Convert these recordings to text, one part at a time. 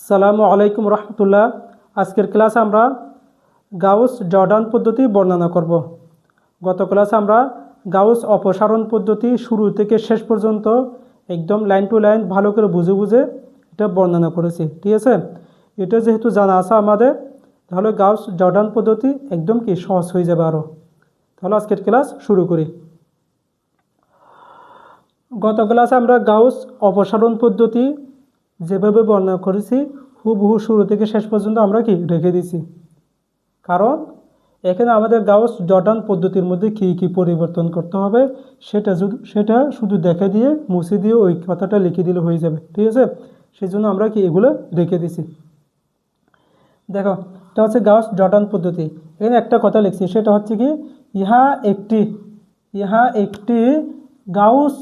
আসসালামু আলাইকুম রহমতুল্লাহ। আজকের ক্লাসে আমরা গাউস জর্ডান পদ্ধতি বর্ণনা করব। গত ক্লাসে আমরা গাউস অপসারণ পদ্ধতি শুরু থেকে শেষ পর্যন্ত একদম লাইন টু লাইন ভালো করে বুঝে বুঝে এটা বর্ণনা করেছি, ঠিক আছে। এটা যেহেতু জানা আছে আমাদের, তাহলে গাউস জর্ডান পদ্ধতি একদম কি সহজ হয়ে যাবে আরও। তাহলে আজকের ক্লাস শুরু করি। গত ক্লাসে আমরা গাউস অপসারণ পদ্ধতি যেভাবে বর্ণনা করেছি হুবহু শুরু থেকে শেষ পর্যন্ত আমরা কি রেখে দিছি, কারণ এখানে আমাদের গাউস জর্ডান পদ্ধতির মধ্যে কী কী পরিবর্তন করতে হবে সেটা শুধু দেখে দিয়ে মুছে দিয়ে ওই কথাটা লিখে দিলে হয়ে যাবে, ঠিক আছে। সেই জন্য আমরা কি এগুলো রেখে দিছি। দেখো, এটা হচ্ছে গাউস জর্ডান পদ্ধতি। এখানে একটা কথা লিখছি, সেটা হচ্ছে কি ইহা একটি গাউস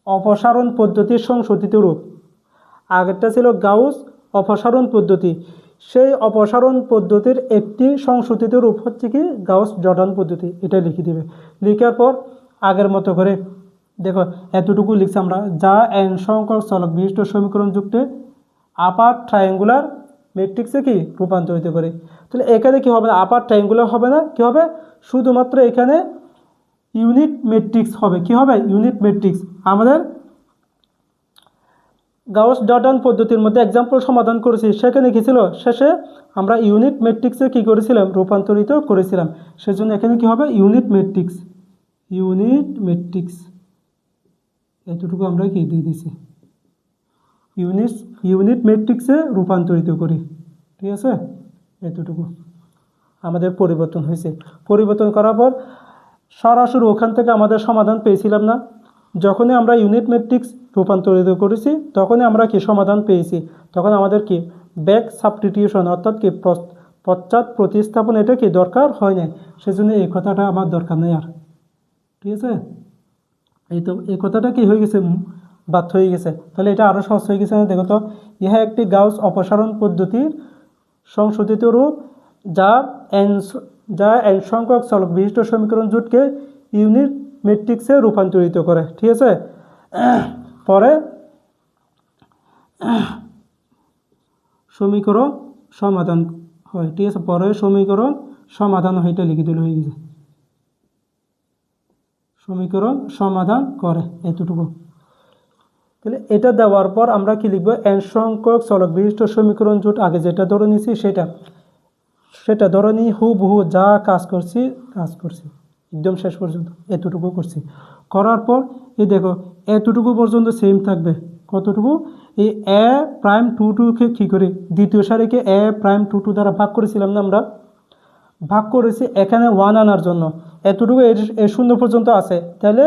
অপসারণ পদ্ধতির সংশোধিত রূপ। আগেরটা ছিল গাউস অপসারণ পদ্ধতি, সেই অপসারণ পদ্ধতির একটি সংশোধিত রূপ হচ্ছে কি গাউস জর্ডান পদ্ধতি। এটা লিখে দেবে। লিখার পর আগের মতো করে দেখো এতটুকু লিখছি আমরা, যা এন সংখ্যক চলক বিশিষ্ট সমীকরণ যুক্তে আপার ট্রায়াঙ্গুলার ম্যাট্রিক্সে কি রূপান্তরিত করে। তাহলে এখানে কি হবে না, আপার ট্রায়াঙ্গুলার হবে না, কি হবে শুধুমাত্র এখানে ইউনিট ম্যাট্রিক্স হবে। কি হবে? Unit matrix. আমাদের গাউস জর্ডান পদ্ধতির মধ্যে এক্সাম্পল সমাধান করেছি, সেখানে কি ছিল শেষে আমরা ইউনিট ম্যাট্রিক্সে কী করেছিলাম, রূপান্তরিত করেছিলাম। সেজন্য এখানে কি হবে ইউনিট ম্যাট্রিক্স এতটুকু আমরা কি দিয়ে দিছি, ইউনিট ম্যাট্রিক্সে রূপান্তরিত করি, ঠিক আছে। এতটুকু আমাদের পরিবর্তন হয়েছে। পরিবর্তন করার পর সরাসরি ওখান থেকে আমাদের সমাধান পেয়েছিলাম না। যখনই আমরা ইউনিট ম্যাট্রিক্স রূপান্তরিত করেছি তখনই আমরা কি সমাধান পেয়েছি। তখন আমাদের কি ব্যাক সাবস্টিটিউশন অর্থাৎ কি পশ্চাৎ প্রতিস্থাপন এটা কি দরকার হয় না। সেজন্য এই কথাটা আমার দরকার নেই আর, ঠিক আছে। এই কথাটা কি হয়ে গেছে, বাদ হয়ে গেছে। তাহলে এটা আরও সহজ হয়ে গেছে না। দেখো তো, ইহা একটি গাউস অপসারণ পদ্ধতির সংশোধিত রূপ যা এন সংখ্যক চলক বিশিষ্ট সমীকরণ জোটকে ইউনিট ম্যাট্রিক্সে রূপান্তরিত করে, ঠিক আছে। পরে সমীকরণ সমাধান হয়, ঠিক আছে। পরে সমীকরণ সমাধান হয়, এটা লিখে দিলে হয়ে গেছে। সমীকরণ সমাধান করে এতটুকু। তাহলে এটা দেওয়ার পর আমরা কি লিখবো, এন সংখ্যক চলক বিশিষ্ট সমীকরণ জোট আগে যেটা ধরে নিয়েছি সেটা ধরে নিয়ে হুবহু যা কাজ করছি একদম শেষ পর্যন্ত এতটুকু করছি। করার পর এই দেখো এতটুকু পর্যন্ত সেম থাকবে। কতটুকু? এই এ প্রাইম টু টুকে কী করে দ্বিতীয় সারিকে এ প্রাইম টু টু দ্বারা ভাগ করেছিলাম না, আমরা ভাগ করেছি এখানে ওয়ান আনার জন্য। এতটুকু এর শূন্য পর্যন্ত আছে, তাহলে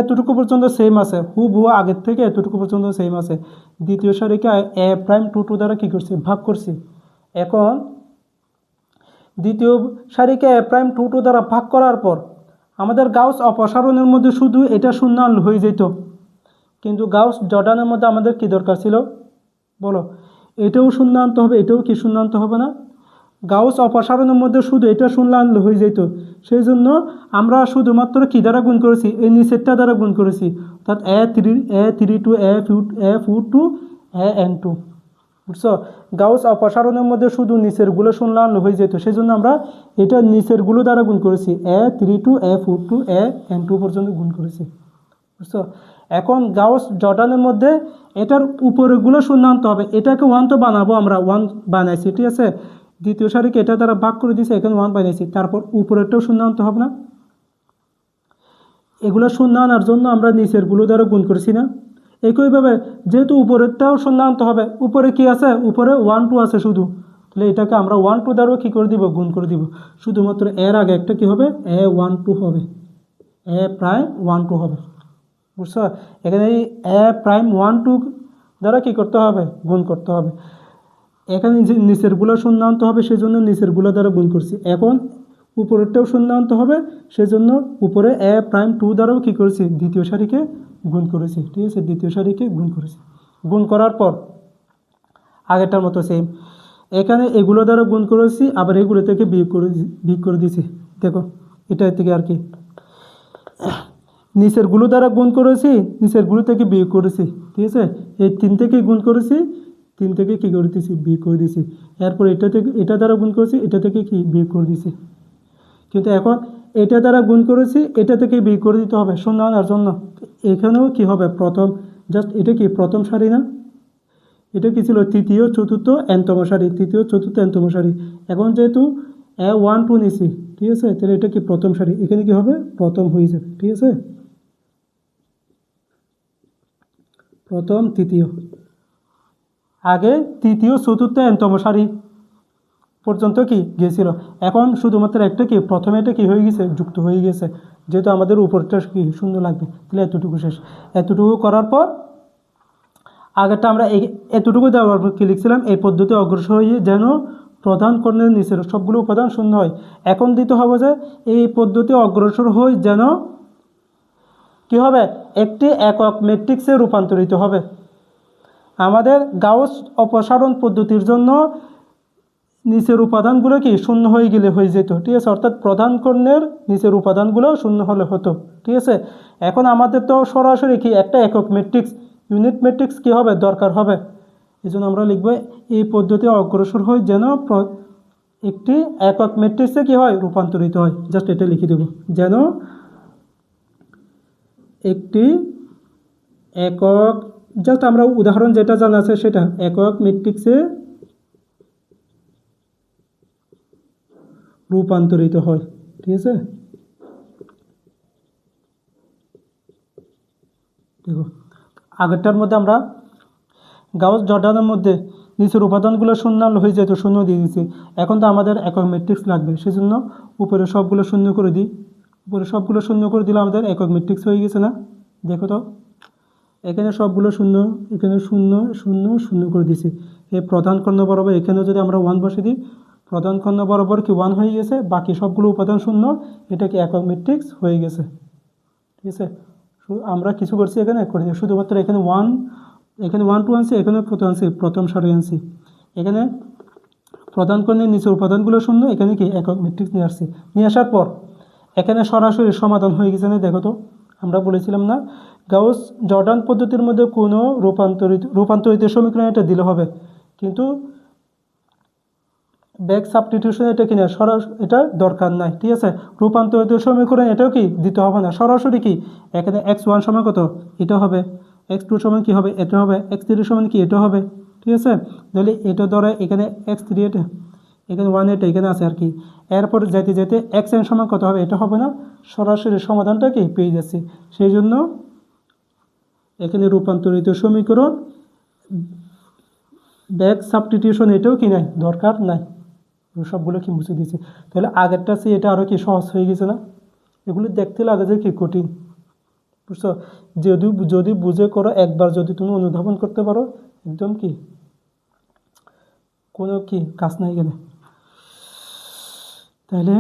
এতটুকু পর্যন্ত সেম আছে, হুবহু আগের থেকে এতটুকু পর্যন্ত সেম আছে। দ্বিতীয় সারিকে এ প্রাইম টু টু দ্বারা কী করছি, ভাগ করছি। এখন দ্বিতীয় সারিকে এ প্রাইম টু টু দ্বারা ভাগ করার পর আমাদের গাউস অপসারণের মধ্যে শুধু এটা শূন্য হয়ে যেত, কিন্তু গাউস জর্ডানের মধ্যে আমাদের কি দরকার ছিল বলো, এটাও শূন্য আনতে হবে, এটাও কি শূন্য আনতে হবে না। গাউস অপসারণের মধ্যে শুধু এটা শূন্য আনলে হয়ে যেত। সেই জন্য আমরা শুধুমাত্র কী দ্বারা গুণ করেছি, এই নিচেরটা দ্বারা গুণ করেছি, অর্থাৎ এ3 টু এ4 টু এn2, বুঝছো। গাউস অপসারণের মধ্যে শুধু নিচেরগুলো শূন্য আনলে হয়ে যেত, সেই জন্য আমরা এটা নিচেরগুলো দ্বারা গুণ করেছি, এ3 টু এ4 টু এn2 পর্যন্ত গুণ করেছি, বুঝছো। এখন গাউস জর্ডানের মধ্যে এটার উপরেগুলো শূন্য আনতে হবে। এটাকে ওয়ান তো বানাবো, আমরা ওয়ান বানাইছি, ঠিক আছে। দ্বিতীয় সারিকে এটা দ্বারা ভাগ করে দিয়েছি, এখানে ওয়ান বানিয়েছি। তারপর উপরেরটাও শূন্য আনতে হবে না। এগুলো শূন্য আনার জন্য আমরা নিচেরগুলো দ্বারা গুণ করেছি না। একইভাবে যেহেতু উপরেরটাও শূন্য আনতে হবে, উপরে কি আছে, উপরে 1 2 আছে শুধু, তাহলে এটাকে আমরা 1 2 দ্বারাও কী করে দিব, গুণ করে দিব। শুধুমাত্র এর আগে একটা কি হবে, a1 2 হবে, এ প্রাইম 1 2 হবে, বুঝছো। এখানে এই এ প্রাইম 1 2 দ্বারা কী করতে হবে, গুণ করতে হবে। এখানে নিচেরগুলো শূন্য আনতে হবে, সেই জন্য নিচেরগুলো দ্বারা গুণ করছি। এখন উপরেরটাও শূন্য আনতে হবে, সেজন্য উপরে এ প্রাইম 2 দ্বারাও কী করেছি, দ্বিতীয় সারিকে গুণ করেছি, ঠিক আছে। দ্বিতীয় সারিকে গুণ করেছি। গুণ করার পর আগেরটার মতো সেম এখানে এগুলো দ্বারা গুণ করেছি, আবার এগুলো থেকে বিয়োগ করে দিয়েছি। দেখো এটা থেকে আর কি নিচেরগুলো দ্বারা গুণ করেছি, নিচেরগুলো থেকে বিয়োগ করেছি, ঠিক আছে। এই 3 থেকে গুণ করেছি, 3 থেকে কী করে দিছি বিয়োগ করে দিছি, এরপর এটা থেকে এটা দ্বারা গুণ করেছি, এটা থেকে কি বিয়োগ করে দিছি। কিন্তু এখন এটা দ্বারা গুণ করেছি, এটা থেকে বিয়োগ করে দিতে হবে শূন্য আনার জন্য। এখানেও কি হবে প্রথম, জাস্ট এটা কি প্রথম সারি না, এটা কি ছিল তৃতীয় চতুর্থ এনতম সারি, তৃতীয় চতুর্থ এনতম সারি। এখন যেহেতু 1 2 নিছি, ঠিক আছে, তাহলে এটা কি প্রথম সারি, এখানে কি হবে প্রথম হয়ে যাবে, ঠিক আছে, প্রথম তৃতীয়, আগে তৃতীয় চতুর্থ এনতম সারি পর্যন্ত কি গিয়েছিল। এখন শুধুমাত্র একটা কি প্রথমে এটা কি হয়ে গেছে যুক্ত হয়ে গেছে, যেহেতু আমাদের উপরটা কি শূন্য লাগবে, তাহলে এতটুকু শেষ। এতটুকু করার পর আগেরটা আমরা এতটুকু দেওয়ার পর কী লিখছিলাম, এই পদ্ধতি অগ্রসর হয়ে যেন প্রধান কর্ণের নিচের সবগুলো উপাদান শূন্য হয়। এখন দিতে হবে যে এই পদ্ধতি অগ্রসর হয়ে যেন কী হবে, একটি একক ম্যাট্রিক্সে রূপান্তরিত হবে। আমাদের গাউস অপসারণ পদ্ধতির জন্য নিচের উপাদানগুলো কি শূন্য হয়ে গেলে হয়ে যেত, ঠিক আছে, অর্থাৎ প্রধান কর্ণের নিচের উপাদানগুলো শূন্য হলে হতো, ঠিক আছে। এখন আমাদের তো সরাসরি কি একটা একক ম্যাট্রিক্স, ইউনিট ম্যাট্রিক্স কী হবে দরকার হবে। এই জন্য আমরা লিখব এই পদ্ধতি অগ্রসর হয় যেন একটি একক ম্যাট্রিক্সে কী হয় রূপান্তরিত হয়, জাস্ট এটা লিখে দেব, যেন একটি একক, জাস্ট আমরা উদাহরণ যেটা জানা আছে সেটা, একক ম্যাট্রিক্সে রূপান্তরিত হয়, ঠিক আছে। দেখো আগেরটার মধ্যে আমরা গাউস জর্ডানের মধ্যে নিচের উপাদানগুলো শূন্য হয়ে যেত, শূন্য দিয়ে দিয়েছি। এখন তো আমাদের একক ম্যাট্রিক্স লাগবে, সেজন্য উপরে সবগুলো শূন্য করে দিই। উপরে সবগুলো শূন্য করে দিলে আমাদের একক ম্যাট্রিক্স হয়ে গেছে না, দেখো তো এখানে সবগুলো শূন্য, এখানে শূন্য শূন্য শূন্য করে দিছি। এই প্রধান কর্ণ বরাবর এখানেও যদি আমরা 1 বসে দিই, প্রধান কর্ণ বরাবর কি 1 হয়ে গেছে, বাকি সবগুলো উপাদান শূন্য, এটা কি একক ম্যাট্রিক্স হয়ে গেছে, ঠিক আছে। আমরা কিছু করছি এখানে করি, শুধুমাত্র এখানে 1 2 আনছি, এখানে কত আনছি প্রথম সারি আনছি, এখানে প্রধান কর্ণের নিচে উপাদানগুলো শূন্য, এখানে কি একক ম্যাট্রিক্স নিয়ে আসছি। নিয়ে আসার পর এখানে সরাসরি সমাধান হয়ে গেছে না, দেখো তো আমরা বলেছিলাম না গাউস জর্ডান পদ্ধতির মধ্যে কোনো রূপান্তরিত সমীকরণ এটা দিলে হবে, কিন্তু ব্যাক সাবস্টিটিউশন এটা কিনা এটা দরকার নাই, ঠিক আছে। রূপান্তরিত সমীকরণ এটাও কি দিতে হবে না, সরাসরি কি এখানে x1 সমান কত এটা হবে, x2 সমান কি হবে এটা হবে, x3 সমান কি এটা হবে, ঠিক আছে। তাহলে এটা ধরে এখানে x3 এটা, এখানে 1 এটা এখানে আছে আর কি, এরপর যেতে যেতে xn সমান কত হবে এটা হবে না, সরাসরি সমাধানটা কি পেয়ে যাচ্ছি। সেই জন্য এখানে রূপান্তরিত সমীকরণ ব্যাক সাবস্টিটিউশন এটাও কি নাই, দরকার নাই, সবগুলো কি মুছে দিয়েছি। তাহলে আগেরটা সে এটা আরও কি সহজ হয়ে গেছে না, এগুলো দেখতে লাগে যে কি কঠিন, বুঝছো। যদি বুঝে করো, একবার যদি তুমি অনুধাবন করতে পারো, একদম কি কোনো কি কাজ নাই গেলে। তাহলে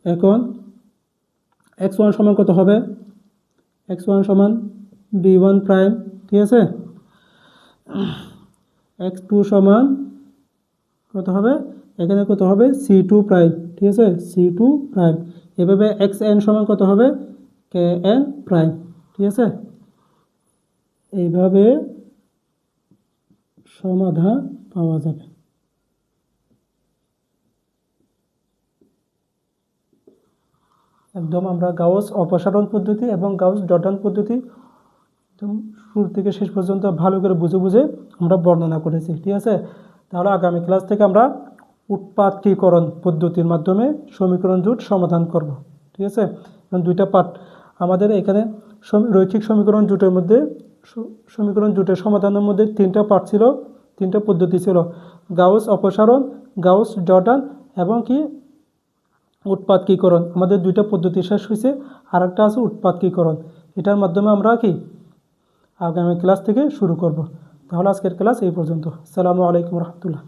এখন x1 সমান কত হবে, x1 সমান b1 প্রাইম, ঠিক আছে। x2 সমান কত হবে, এখানে কত হবে c2 প্রাইম, ঠিক আছে, c2 প্রাইম। এভাবে xn সমান কত হবে kn প্রাইম, ঠিক আছে। এইভাবে সমাধান পাওয়া যাবে। একদম আমরা গাউস অপসারণ পদ্ধতি এবং গাউস জর্ডান পদ্ধতি একদম শুরু থেকে শেষ পর্যন্ত ভালো করে বুঝে বুঝে আমরা বর্ণনা করেছি, ঠিক আছে। তাহলে আগামী ক্লাস থেকে আমরা উৎপাদকীকরণ পদ্ধতির মাধ্যমে সমীকরণ জোট সমাধান করব, ঠিক আছে। এবং 2টা পার্ট আমাদের এখানে রৈখিক সমীকরণ জোটের মধ্যে, সমীকরণ জোটের সমাধানের মধ্যে 3টা পার্ট ছিল, 3টা পদ্ধতি ছিল, গাউস অপসারণ, গাউস জর্ডান এবং কি উৎপাদকীকরণ। আমাদের 2টা পদ্ধতি শেষ হয়েছে, আর একটা আছে উৎপাদকীকরণ। এটার মাধ্যমে আমরা কি আগামী ক্লাস থেকে শুরু করব। তাহলে আজকের ক্লাস এই পর্যন্ত। আসসালামু আলাইকুম রহমতুল্লাহ।